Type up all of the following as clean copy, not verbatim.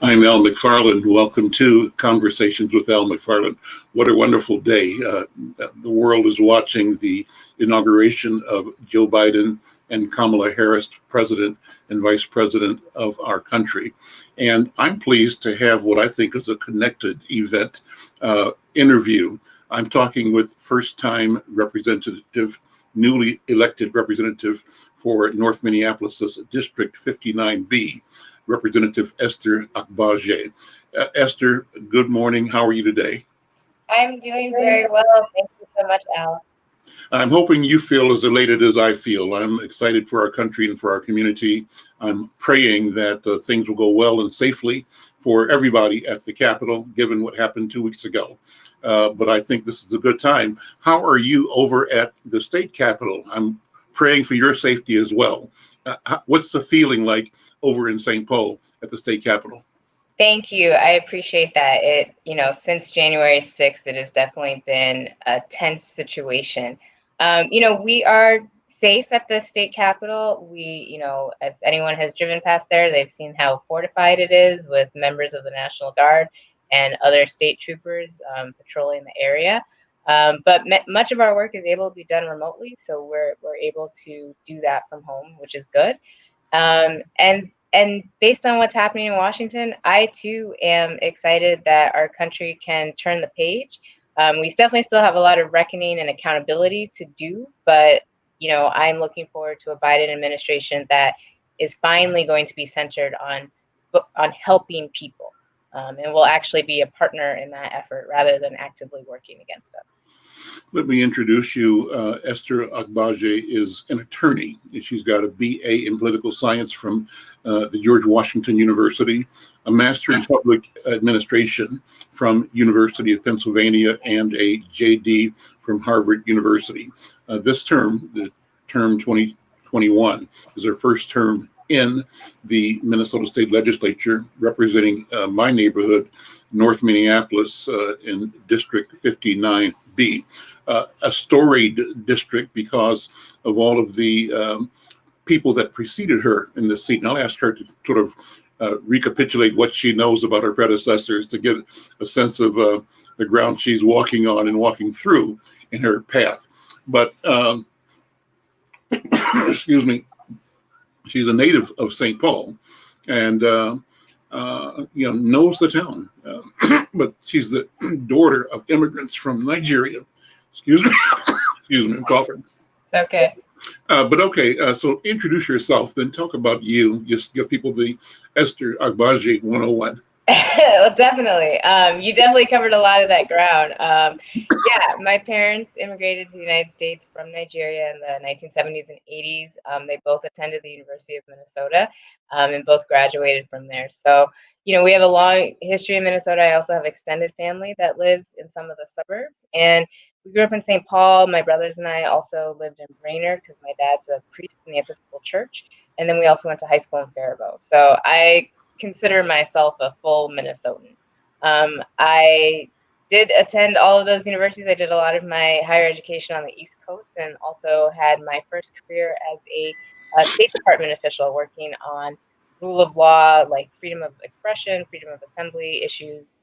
I'm Al McFarlane. Welcome to Conversations with Al McFarlane. What a wonderful day. The world is watching the inauguration of Joe Biden and Kamala Harris, President and Vice President of our country. And I'm pleased to have what I think is a connected event interview. I'm talking with first-time representative, newly elected representative for North Minneapolis District 59B, Representative Esther Agbaje. Esther, good morning. How are you today? I'm doing very well. Thank you so much, Al. I'm hoping you feel as elated as I feel. I'm excited for our country and for our community. I'm praying that things will go well and safely for everybody at the Capitol, given what happened 2 weeks ago. But I think this is a good time. How are you over at the state Capitol? I'm praying for your safety as well. What's the feeling like over in St. Paul at the state Capitol? Thank you. I appreciate that. Since January 6th, it has definitely been a tense situation. We are safe at the state Capitol. If anyone has driven past there, they've seen how fortified it is with members of the National Guard and other state troopers patrolling the area. But much of our work is able to be done remotely, so we're able to do that from home, which is good. And based on what's happening in Washington, I too am excited that our country can turn the page. We definitely still have a lot of reckoning and accountability to do, but I'm looking forward to a Biden administration that is finally going to be centered on helping people, and will actually be a partner in that effort rather than actively working against us. Let me introduce you. Esther Agbaje is an attorney. She's got a BA in political science from the George Washington University, a master in public administration from University of Pennsylvania, and a JD from Harvard University. This term, the term 2021, is her first term in the Minnesota State Legislature, representing my neighborhood, North Minneapolis, in District 59B. A storied district because of all of the people that preceded her in this seat. And I'll ask her to sort of recapitulate what she knows about her predecessors to get a sense of the ground she's walking on and walking through in her path. But, excuse me, she's a native of St. Paul and, knows the town. But she's the daughter of immigrants from Nigeria. Excuse me, I'm coughing. It's okay. So introduce yourself, then talk about you. Just give people the Esther Agbaje 101. Well, definitely. You definitely covered a lot of that ground. My parents immigrated to the United States from Nigeria in the 1970s and 80s. They both attended the University of Minnesota and both graduated from there. So, we have a long history in Minnesota. I also have extended family that lives in some of the suburbs. And we grew up in St. Paul. My brothers and I also lived in Brainerd because my dad's a priest in the Episcopal Church. And then we also went to high school in Faribault. So I consider myself a full Minnesotan. I did attend all of those universities. I did a lot of my higher education on the East Coast and also had my first career as a State Department official working on rule of law, like freedom of expression, freedom of assembly issues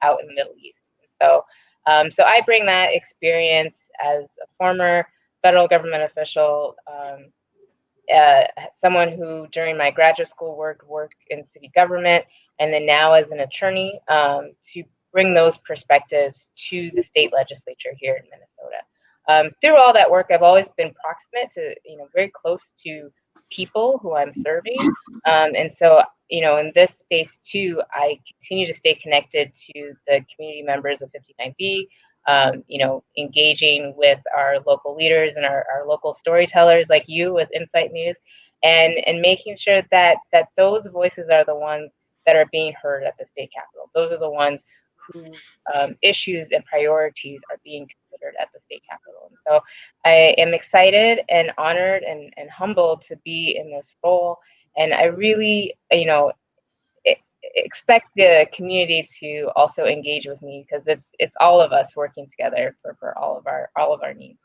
out in the Middle East. So I bring that experience as a former federal government official, someone who during my graduate school worked in city government, and then now as an attorney, to bring those perspectives to the state legislature here in Minnesota. Through all that work, I've always been proximate to, very close to people who I'm serving. And so, in this space too, I continue to stay connected to the community members of 59B, engaging with our local leaders and our local storytellers like you with Insight News, and making sure that those voices are the ones that are being heard at the state capitol. Those are the ones whose issues and priorities are being considered at the state capitol. And so I am excited and honored and humbled to be in this role. And I really, expect the community to also engage with me because it's all of us working together for all of our needs.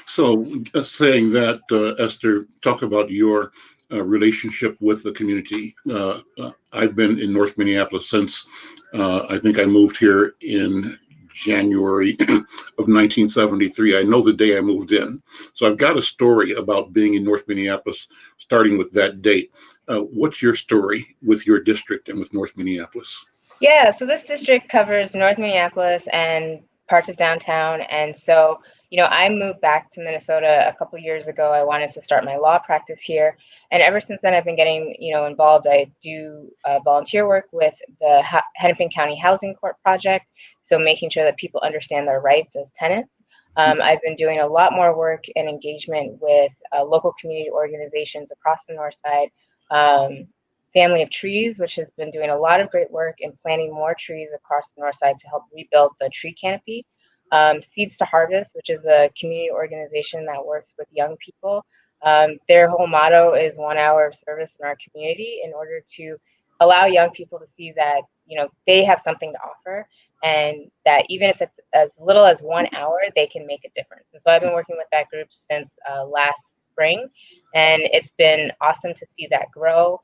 So saying that, Esther, talk about your relationship with the community. I've been in North Minneapolis since I think I moved here in January of 1973. I know the day I moved in. So I've got a story about being in North Minneapolis, starting with that date. What's your story with your district and with North Minneapolis? Yeah, so this district covers North Minneapolis and parts of downtown. And so, I moved back to Minnesota a couple years ago. I wanted to start my law practice here. And ever since then, I've been getting, involved. I do volunteer work with the Hennepin County Housing Court Project. So making sure that people understand their rights as tenants. I've been doing a lot more work and engagement with local community organizations across the North Side. Family of Trees, which has been doing a lot of great work in planting more trees across the North Side to help rebuild the tree canopy. Seeds to Harvest, which is a community organization that works with young people. Their whole motto is 1 hour of service in our community in order to allow young people to see that, they have something to offer, and that even if it's as little as 1 hour, they can make a difference. And so I've been working with that group since last spring, and it's been awesome to see that grow.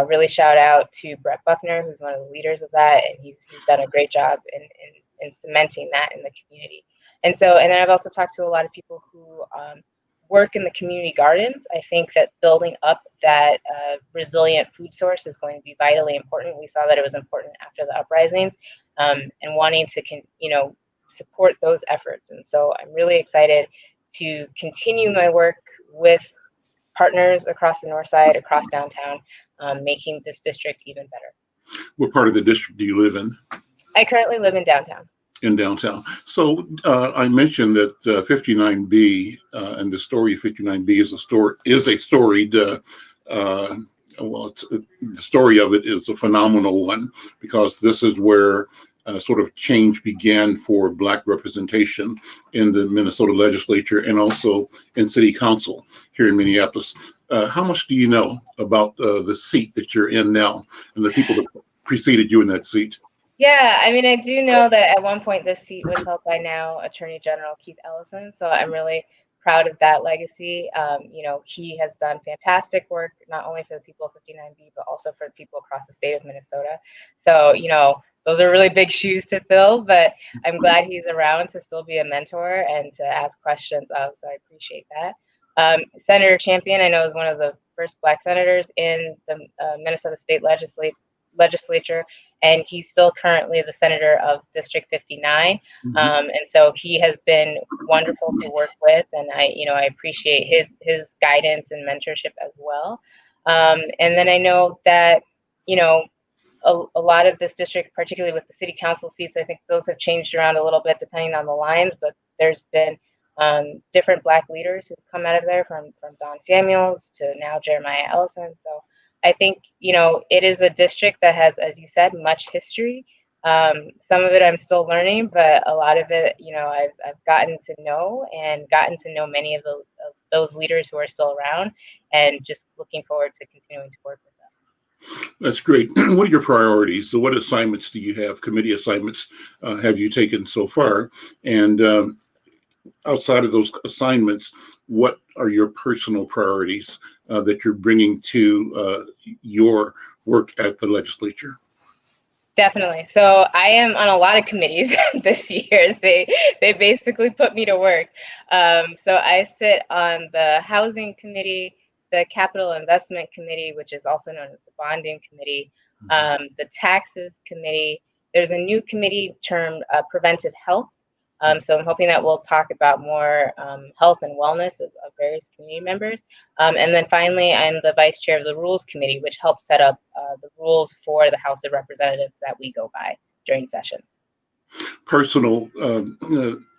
Really shout out to Brett Buckner, who's one of the leaders of that, and he's done a great job in cementing that in the community. And then I've also talked to a lot of people who work in the community gardens. I think that building up that resilient food source is going to be vitally important. We saw that it was important after the uprisings, and wanting to support those efforts. And so I'm really excited to continue my work with partners across the North Side, across downtown, making this district even better. What part of the district do you live in? I currently live in downtown. In downtown. So I mentioned that 59B and the story of 59B is a storied. The story of it is a phenomenal one, because this is where sort of change began for Black representation in the Minnesota legislature and also in city council here in Minneapolis. How much do you know about the seat that you're in now and the people that preceded you in that seat? Yeah, I mean, I do know that at one point this seat was held by now Attorney General Keith Ellison. So I'm really proud of that legacy. He has done fantastic work, not only for the people of 59B, but also for the people across the state of Minnesota. So, those are really big shoes to fill, but I'm glad he's around to still be a mentor and to ask questions of. So I appreciate that. Senator Champion, I know, is one of the first Black senators in the Minnesota State Legislature, and he's still currently the senator of District 59. And so he has been wonderful to work with, and I appreciate his guidance and mentorship as well. And then I know that, a lot of this district, particularly with the city council seats, I think those have changed around a little bit depending on the lines, but there's been different Black leaders who've come out of there, from Don Samuels to now Jeremiah Ellison. So I think, it is a district that has, as you said, much history. Some of it I'm still learning, but a lot of it, I've gotten to know many of those leaders who are still around, and just looking forward to continuing to work with them. That's great. What are your priorities? So what assignments do you have, committee assignments, have you taken so far? And outside of those assignments, what are your personal priorities that you're bringing to your work at the legislature? Definitely. So I am on a lot of committees this year. They basically put me to work. So I sit on the Housing Committee, the Capital Investment Committee, which is also known as the Bonding Committee, the Taxes Committee. There's a new committee termed Preventive Health. So I'm hoping that we'll talk about more health and wellness of various community members. And then finally, I'm the vice chair of the Rules Committee, which helps set up the rules for the House of Representatives that we go by during session. Personal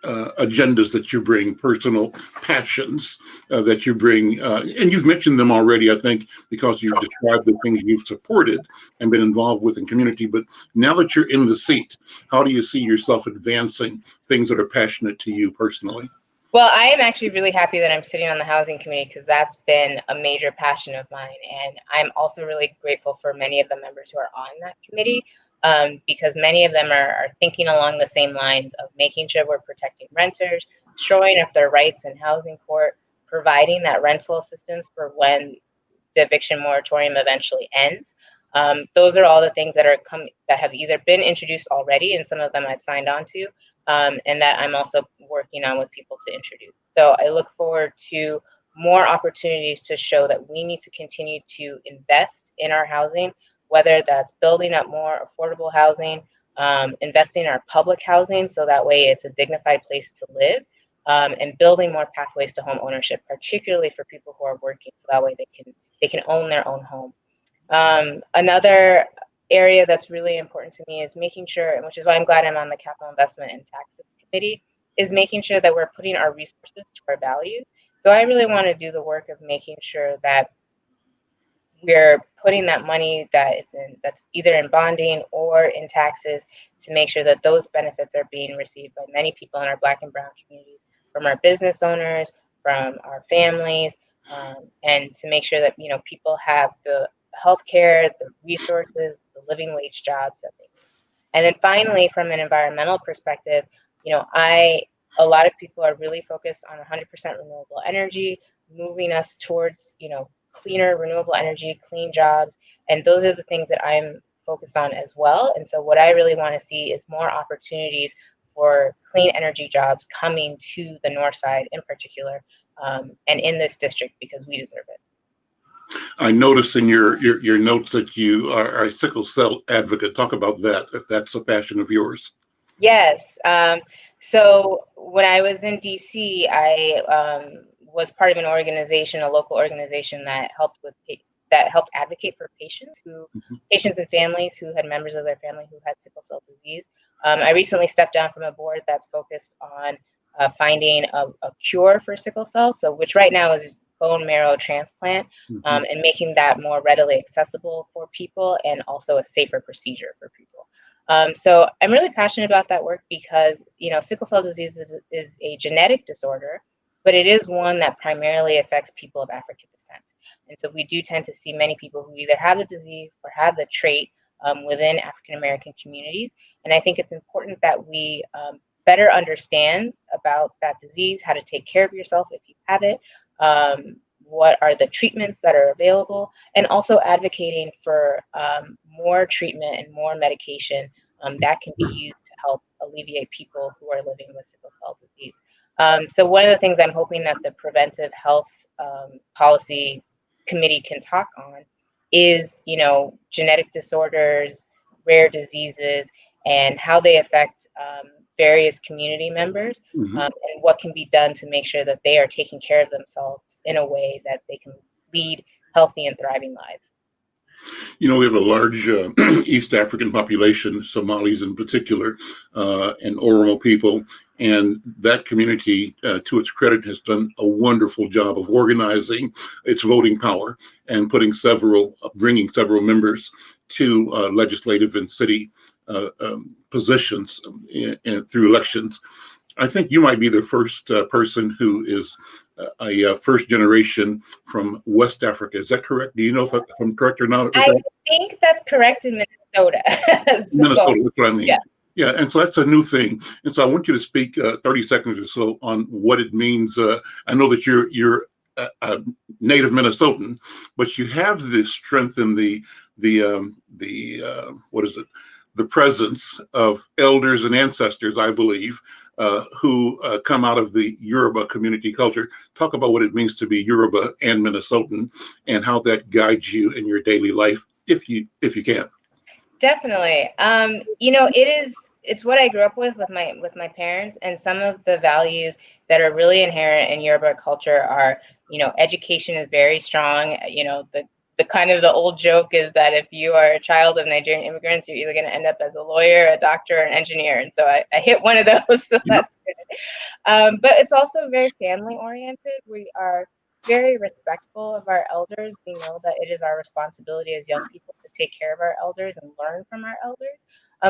agendas that you bring, personal passions that you bring, and you've mentioned them already, I think, because you've described the things you've supported and been involved with in community. But now that you're in the seat, how do you see yourself advancing things that are passionate to you personally? Well, I am actually really happy that I'm sitting on the Housing Committee, because that's been a major passion of mine. And I'm also really grateful for many of the members who are on that committee, because many of them are thinking along the same lines of making sure we're protecting renters, shoring up their rights in housing court, providing that rental assistance for when the eviction moratorium eventually ends. Those are all the things that have either been introduced already, and some of them I've signed on to, and that I'm also working on with people to introduce. So I look forward to more opportunities to show that we need to continue to invest in our housing, whether that's building up more affordable housing, investing in our public housing so that way it's a dignified place to live, and building more pathways to home ownership, particularly for people who are working, so that way they can own their own home. Another area that's really important to me is making sure, and which is why I'm glad I'm on the Capital Investment and Taxes Committee, is making sure that we're putting our resources to our values. So I really want to do the work of making sure that we're putting that money that's either in bonding or in taxes to make sure that those benefits are being received by many people in our Black and Brown communities, from our business owners, from our families, and to make sure that people have the healthcare, the resources, the living wage jobs that they need. And then finally, from an environmental perspective, a lot of people are really focused on 100% renewable energy, moving us towards cleaner renewable energy, clean jobs, and those are the things that I'm focused on as well. And so what I really want to see is more opportunities for clean energy jobs coming to the North Side in particular, and in this district, because we deserve it. I noticed in your notes that you are a sickle cell advocate. Talk about that, if that's a passion of yours. Yes. So when I was in DC, I was part of an organization, a local organization that helped advocate for patients and families who had members of their family who had sickle cell disease. I recently stepped down from a board that's focused on finding a cure for sickle cell, which right now is bone marrow transplant, and making that more readily accessible for people and also a safer procedure for people. So I'm really passionate about that work because, sickle cell disease is a genetic disorder, but it is one that primarily affects people of African descent. And so we do tend to see many people who either have the disease or have the trait within African American communities. And I think it's important that we better understand about that disease, how to take care of yourself if you have it, what are the treatments that are available, and also advocating for more treatment and more medication that can be used to help alleviate people who are living with sickle cell disease. So one of the things I'm hoping that the Preventive Health Policy Committee can talk on is, genetic disorders, rare diseases, and how they affect various community members, and what can be done to make sure that they are taking care of themselves in a way that they can lead healthy and thriving lives. We have a large East African population, Somalis in particular, and Oromo people. And that community, to its credit, has done a wonderful job of organizing its voting power and bringing several members to legislative and city positions through elections. I think you might be the first person who is a first generation from West Africa. Is that correct? Do you know if I'm correct or not? I think that's correct in Minnesota. Minnesota, that's what I mean. Yeah, and so that's a new thing. And so I want you to speak 30 seconds or so on what it means. I know that you're a native Minnesotan, but you have the strength in the presence of elders and ancestors, I believe, who come out of the Yoruba community culture. Talk about what it means to be Yoruba and Minnesotan, and how that guides you in your daily life, if you can. Definitely. It's what I grew up with my parents, and some of the values that are really inherent in Yoruba culture are, education is very strong. The kind of the old joke is that if you are a child of Nigerian immigrants, you're either going to end up as a lawyer, a doctor, or an engineer. And so I hit one of those, so that's good. But it's also very family oriented. We are very respectful of our elders. We know that it is our responsibility as young people to take care of our elders and learn from our elders.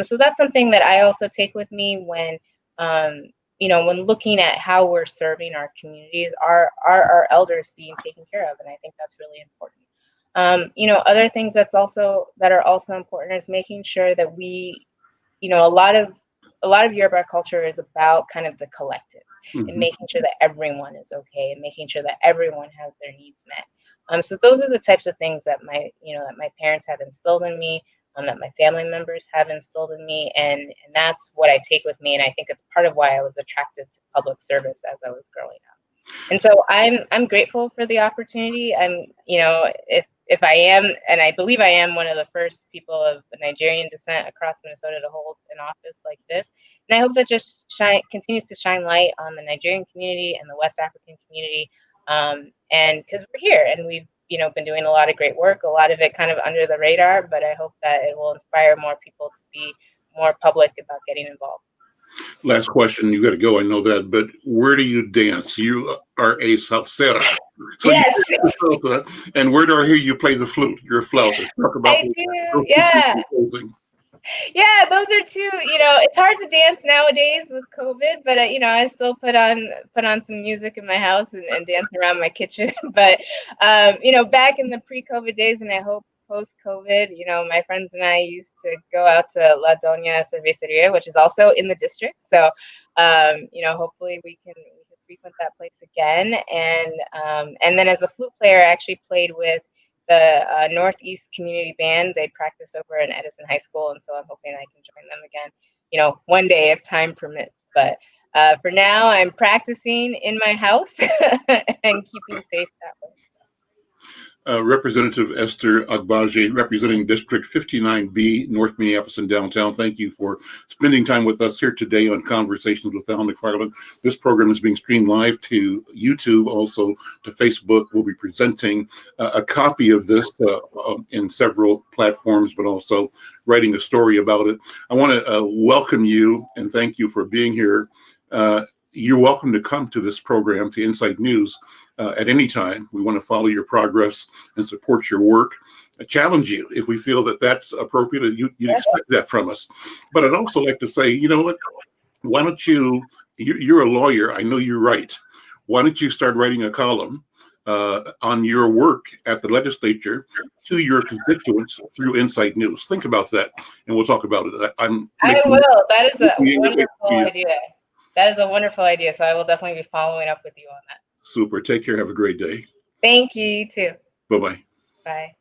So that's something that I also take with me when looking at how we're serving our communities, are our elders being taken care of? And I think that's really important. Other things that are also important is making sure that we, a lot of Yoruba culture is about kind of the collective, and making sure that everyone is okay, and making sure that everyone has their needs met. So those are the types of things that my parents have instilled in me, that my family members have instilled in me, and that's what I take with me. And I think it's part of why I was attracted to public service as I was growing up. And so I'm grateful for the opportunity. If I am, and I believe I am, one of the first people of Nigerian descent across Minnesota to hold an office like this. And I hope that just continues to shine light on the Nigerian community and the West African community. And because we're here and we've been doing a lot of great work, a lot of it kind of under the radar, but I hope that it will inspire more people to be more public about getting involved. Last question, you got to go, I know that, but where do you dance? You are a salsera. So yes. And where do I hear you play the flute? You're a flauter. Talk about I do, yeah. Yeah, those are two. It's hard to dance nowadays with COVID, but I still put on some music in my house and dance around my kitchen. But back in the pre-COVID days, and I hope post-COVID, my friends and I used to go out to La Doña Cerveceria, which is also in the district. So, hopefully we can frequent that place again. And then as a flute player, I actually played with the Northeast Community Band. They practiced over in Edison High School, and so I'm hoping I can join them again, one day if time permits. But for now, I'm practicing in my house and keeping safe that way. Representative Esther Agbaje, representing District 59B, North Minneapolis and downtown. Thank you for spending time with us here today on Conversations with Al McFarlane. This program is being streamed live to YouTube, also to Facebook. We'll be presenting a copy of this in several platforms, but also writing a story about it. I want to welcome you and thank you for being here. You're welcome to come to this program, to Insight News, at any time. We want to follow your progress and support your work. I challenge you if we feel that that's appropriate. You'd expect that from us. But I'd also like to say, you know what? Why don't you're a lawyer. I know you're right. Why don't you start writing a column on your work at the legislature to your constituents through Insight News? Think about that, and we'll talk about it. I will. That is a wonderful idea. That is a wonderful idea. So I will definitely be following up with you on that. Super. Take care. Have a great day. Thank you. You too. Bye-bye. Bye.